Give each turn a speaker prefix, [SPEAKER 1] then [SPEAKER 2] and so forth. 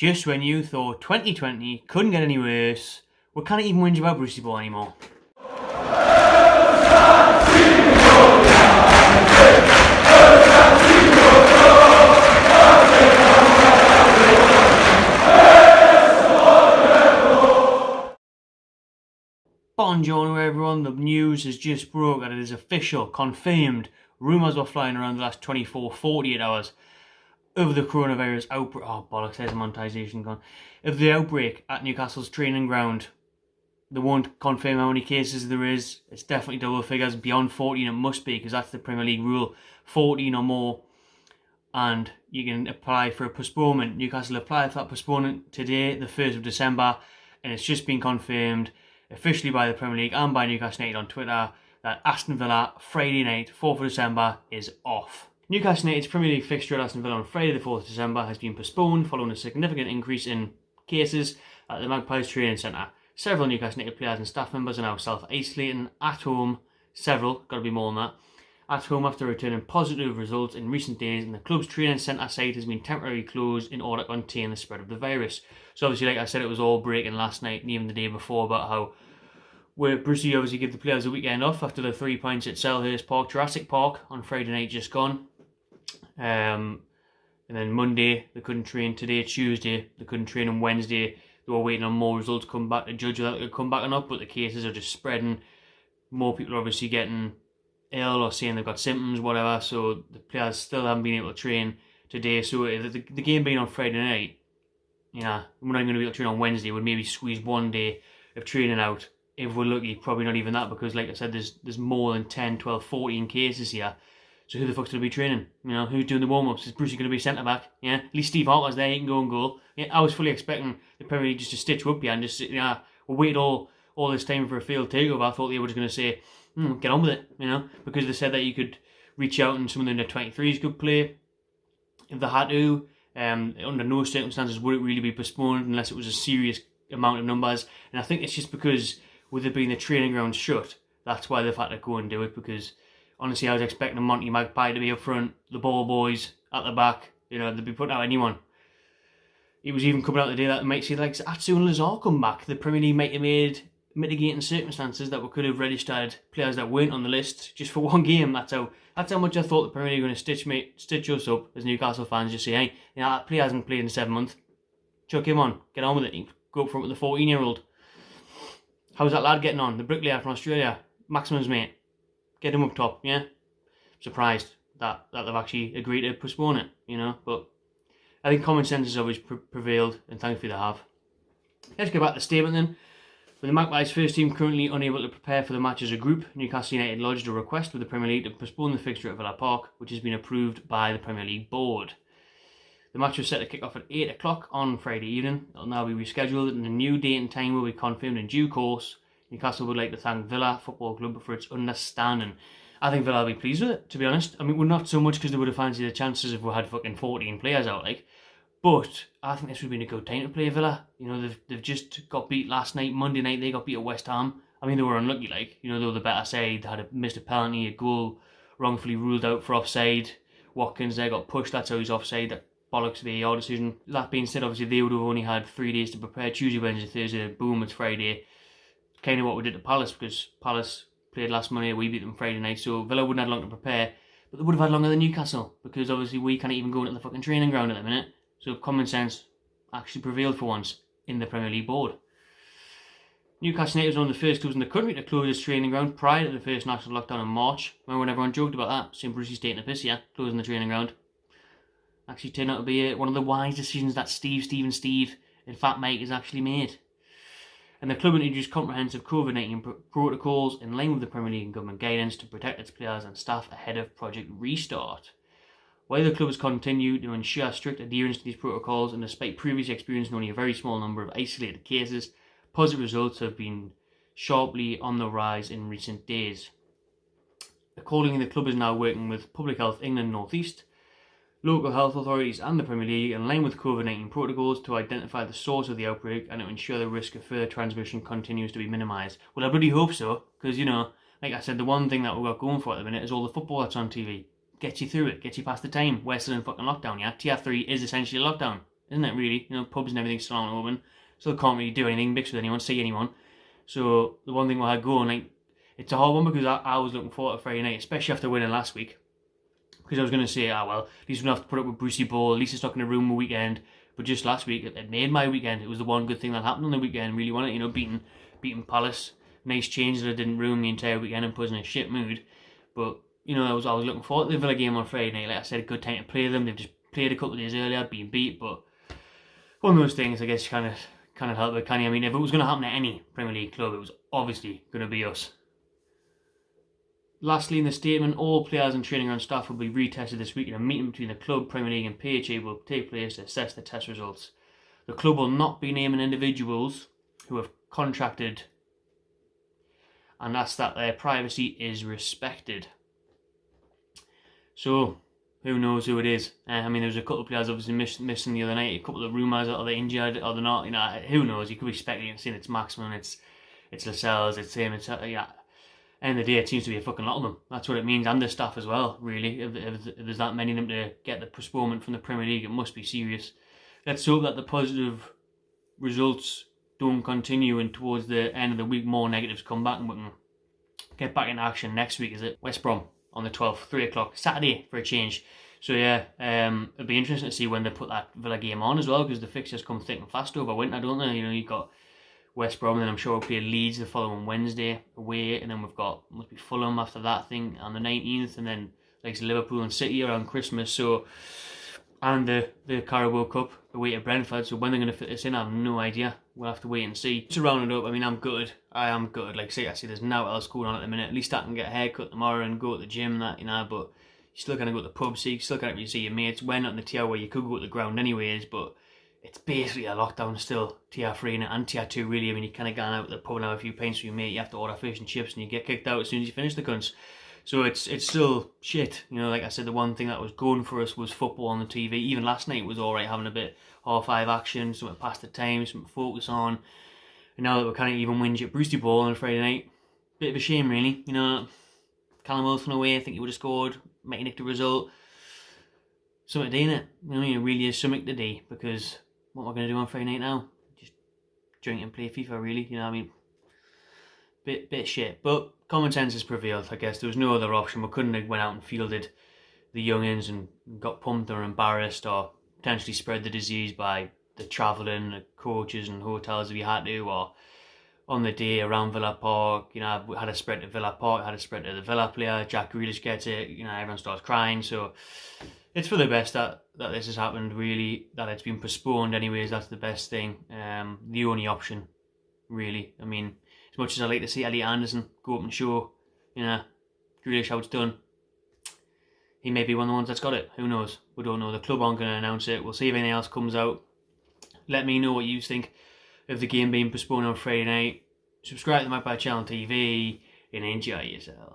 [SPEAKER 1] Just when you thought 2020 couldn't get any worse, we can't even whinge about Brucey Ball anymore. Buongiorno everyone, the news has just broke that it is official, confirmed. Rumours were flying around the last 48 hours of the coronavirus outbreak. Oh bollocks, there's a monetisation gone. Of the outbreak at Newcastle's training ground. They won't confirm how many cases there is. It's definitely double figures. Beyond 14 it must be, because that's the Premier League rule. 14 or more and you can apply for a postponement. Newcastle applied for that postponement today, the 1st of December, and it's just been confirmed officially by the Premier League and by Newcastle United on Twitter that Aston Villa, Friday night, 4th of December, is off. Newcastle United's Premier League fixture at Aston Villa on Friday the 4th of December has been postponed following a significant increase in cases at the Magpies Training Centre. Several Newcastle United players and staff members are now self-isolating at home. Several, got to be more than that, at home after returning positive results in recent days, and the club's training centre site has been temporarily closed in order to contain the spread of the virus. So obviously, like I said, it was all breaking last night and even the day before about how Brucey obviously gave the players a weekend off after the 3 points at Selhurst Park, Jurassic Park, on Friday night just gone. And then Monday they couldn't train. Today, Tuesday, they couldn't train. On Wednesday they were waiting on more results to come back to judge whether they could come back or not, but the cases are just spreading. More people are obviously getting ill or saying they've got symptoms, whatever, so the players still haven't been able to train today. So the game being on Friday night, we're not even going to be able to train on Wednesday. We'd maybe squeeze one day of training out. If we're lucky, probably not even that, because like I said, there's more than 10, 12, 14 cases here. So who the fuck's going to be training? Who's doing the warm-ups? Is Brucey going to be centre-back? Yeah, at least Steve Harper's there, he can go and goal. Yeah, I was fully expecting the Premier League just to stitch you up behind, just, we waited all this time for a field takeover. I thought they were just going to say, get on with it, because they said that you could reach out and some of the under 23s could play if they had to. Under no circumstances would it really be postponed unless it was a serious amount of numbers. And I think it's just because with it being the training ground shut, that's why they've had to go and do it, because honestly I was expecting Monty Magpie to be up front, the ball boys at the back, they'd be putting out anyone. It was even coming out the day that they might see like Atsu and Lazar come back. The Premier League might have made mitigating circumstances that we could have registered players that weren't on the list just for one game. That's how much I thought the Premier League were going to stitch us up as Newcastle fans. Just say, hey, that player hasn't played in 7 months. Chuck him on, get on with it. Go up front with the 14-year-old. How's that lad getting on? The bricklayer from Australia, Maximin's mate. Get him up top, yeah? Surprised that they've actually agreed to postpone it, but I think common sense has always prevailed, and thankfully they have. Let's get back to the statement then. With the Magpies first team currently unable to prepare for the match as a group, Newcastle United lodged a request with the Premier League to postpone the fixture at Villa Park, which has been approved by the Premier League board. The match was set to kick off at 8 o'clock on Friday evening. It will now be rescheduled, and a new date and time will be confirmed in due course. Newcastle would like to thank Villa Football Club for its understanding. I think Villa will be pleased with it, to be honest. I mean, we're not so much because they would have fancied the chances if we had fucking 14 players out, but I think this would have been a good time to play Villa. They've just got beat last night. Monday night they got beat at West Ham. I mean, they were unlucky, they were the better side. They had missed a penalty, a goal wrongfully ruled out for offside. Watkins there got pushed, that's how he's offside. That bollocks VAR decision. That being said, obviously they would have only had 3 days to prepare. Tuesday, Wednesday, Thursday, boom, it's Friday. Kind of what we did to Palace, because Palace played last Monday, we beat them Friday night, so Villa wouldn't have long to prepare, but they would have had longer than Newcastle, because obviously we can't even go into the fucking training ground at the minute. So common sense actually prevailed for once in the Premier League board. Newcastle United was one of the first clubs in the country to close its training ground prior to the first national lockdown in March. Remember when everyone joked about that? St. Brucey's taking a piss here, closing the training ground. Actually turned out to be one of the wise decisions that Steve and Fat Mike has actually made. And the club introduced comprehensive COVID-19 protocols in line with the Premier League and government guidance to protect its players and staff ahead of Project Restart. While the club has continued to ensure strict adherence to these protocols, and despite previously experiencing only a very small number of isolated cases, positive results have been sharply on the rise in recent days. Accordingly, the club is now working with Public Health England North East, local health authorities and the Premier League in line with COVID-19 protocols to identify the source of the outbreak and to ensure the risk of further transmission continues to be minimised. Well, I bloody hope so, because, like I said, the one thing that we've got going for at the minute is all the football that's on TV. Gets you through it, gets you past the time. We're still in fucking lockdown, yeah? Tier 3 is essentially a lockdown, isn't it, really? You know, pubs and everything's still aren't open. Still can't really do anything, mix with anyone, see anyone. So the one thing we had going, like, it's a hard one because I was looking forward to Friday night, especially after winning last week. Because I was going to say, well, at least we don't have to put up with Brucey Ball, at least it's not going to ruin my weekend. But just last week, it made my weekend. It was the one good thing that happened on the weekend, really, wasn't it? You know, beating Palace. Nice change that it didn't ruin the entire weekend and put us in a shit mood. But, you know, I was looking forward to the Villa game on Friday night. Like I said, a good time to play them. They've just played a couple of days earlier, been beat. But one of those things, I guess, kind of help it, can you? I mean, if it was going to happen to any Premier League club, it was obviously going to be us. Lastly, in the statement, all players and training ground staff will be retested this week in a meeting between the club, Premier League and PHA will take place to assess the test results. The club will not be naming individuals who have contracted, and that's that their privacy is respected. So, who knows who it is? I mean, there was a couple of players obviously missing the other night, a couple of rumours that are they injured or they're not. You know, who knows? You could be speculating, saying it's Maximin, it's Lascelles, it's him, it's yeah. End of the day, it seems to be a fucking lot of them. That's what it means, and the staff as well, really. If there's that many of them to get the postponement from the Premier League, it must be serious. Let's hope that the positive results don't continue and towards the end of the week more negatives come back and we can get back in action next week. Is it West Brom on the 12th, 3 o'clock, Saturday for a change. So yeah, it'll be interesting to see when they put that Villa game on as well, because the fixtures come thick and fast over winter, don't they? You know, you've got West Brom, and then I'm sure we'll play Leeds the following Wednesday away, and then we've got, must be Fulham after that thing on the 19th, and then like Liverpool and City around Christmas. So, and the Carabao Cup away at Brentford. So when they're going to fit this in, I have no idea. We'll have to wait and see. To round it up, I mean, I'm good. I am good. Like I see there's no else going on at the minute. At least I can get a haircut tomorrow and go to the gym, that, you know. But you still kind of go to the pub, so you still can't really see your mates. We're not in the tier where you could go to the ground anyways, but it's basically a lockdown still, tier 3 and tier 2 really. I mean, you kind of gone out to the pub and have a few pints with your mate, you have to order fish and chips and you get kicked out as soon as you finish the cunts. So it's still shit. You know, like I said, the one thing that was going for us was football on the TV. Even last night was alright, having a bit half-5 action, something past the time, something to focus on. And now that we're kind of even whinge at Brucey Ball on Friday night, bit of a shame really. You know, Callum Wilson away, I think he would have scored, might nick the result. Something to do, innit? You know, it really is something to do, because what am I going to do on Friday night now? Just drink and play FIFA, really. You know what I mean? Bit shit. But common sense has prevailed, I guess. There was no other option. We couldn't have went out and fielded the youngins and got pumped or embarrassed or potentially spread the disease by the travelling, the coaches and hotels if you had to, or on the day around Villa Park. You know, we had a spread to Villa Park, had a spread to the Villa player. Jack Grealish gets it. You know, everyone starts crying. So it's for the best that this has happened, really, that it's been postponed anyways. That's the best thing. The only option, really. I mean, as much as I like to see Elliot Anderson go up and show, you know, Grealish how it's done, he may be one of the ones that's got it. Who knows? We don't know. The club aren't going to announce it. We'll see if anything else comes out. Let me know what you think of the game being postponed on Friday night. Subscribe to my channel TV and enjoy yourself.